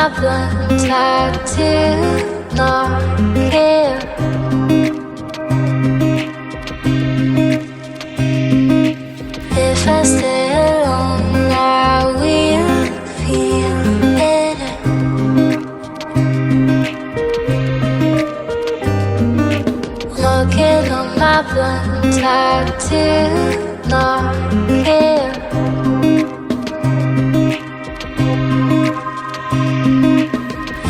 my blunt tattoo, not here. If I stay alone, I will feel it. Looking on my blunt tattoo, not here.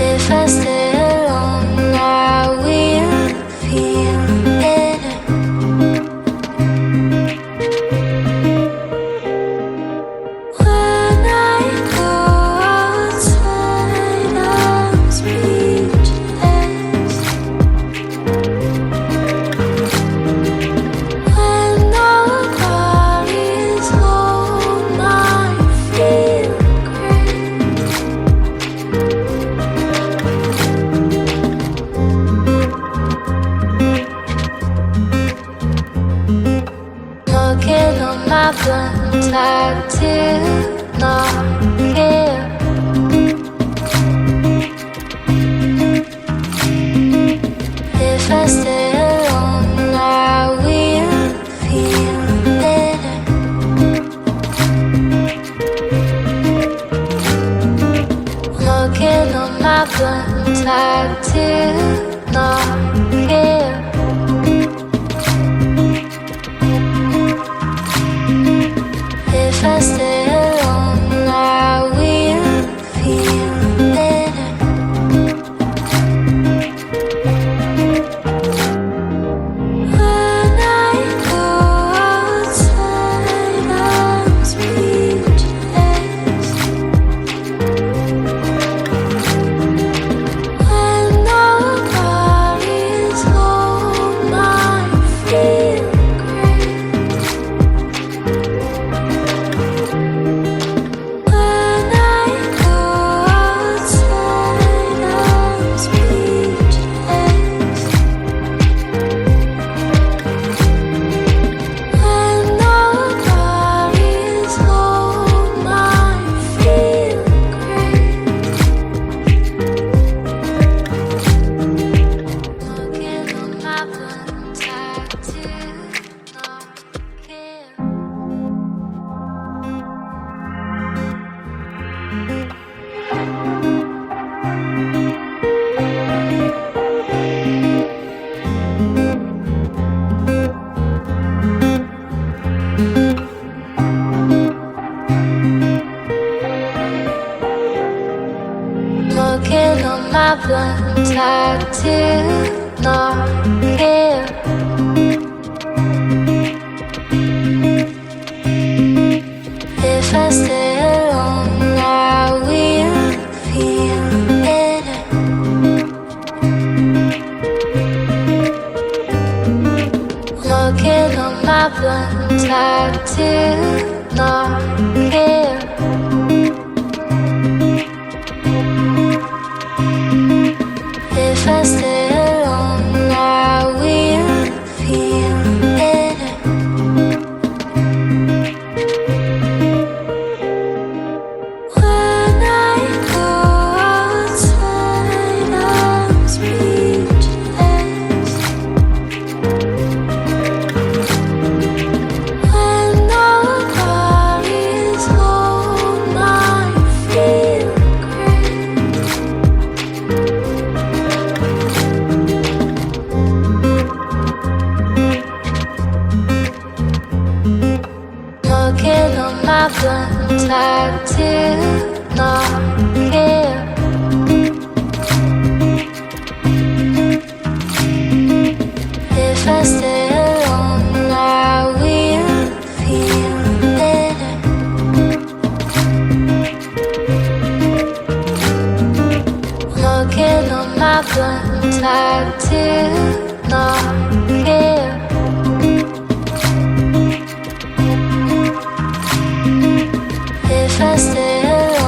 If I stay alone, I will feel it. When I go outside, I'm speechless. When nobody's home, I feel great. Looking on my blunt tattoo, not here. If I stay alone, I will feel it. Looking on my blunt tattoo, not here. If I stay alone, I will feel it. When I go outside, I'm speechless. When nobody's home, I feel great. When I go outside, I'm speechless. When nobody's home, I feel great. Looking on my blunt tattoo, not here. Looking on my blunt tattoo, not here. If I stay alone, I will feel it. Looking on my blunt tattoo, not here. If I stay alone, I will feel it. When I go outside, I'm speechless. When nobody's home, I feel great. Looking on my blunt tattoo, not here. If I stay alone, I will feel it. Looking on my blunt tattoo, not here. If I stay alone,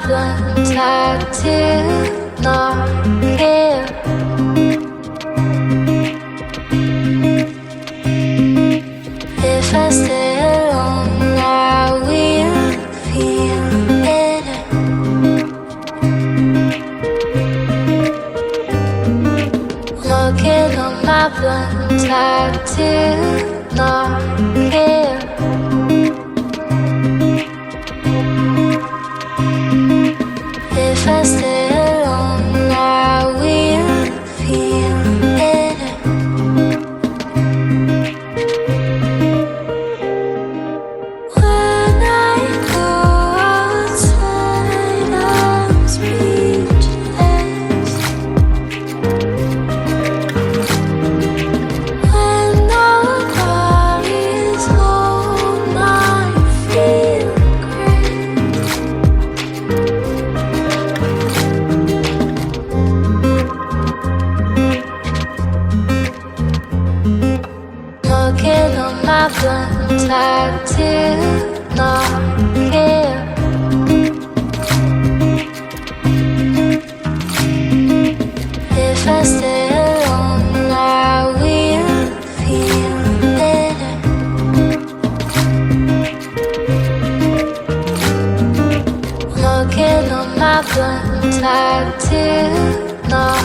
blunt tattoo, not here. If I stay alone, I will feel better. Looking on my blunt tattoo, not here. If I stay alone, I will feel better. When I go outside, I'm speechless. When nobody's home, I feel great. Looking on my blunt tattoo, not here. If I stay alone, I will feel better. Looking on my blunt tattoo, not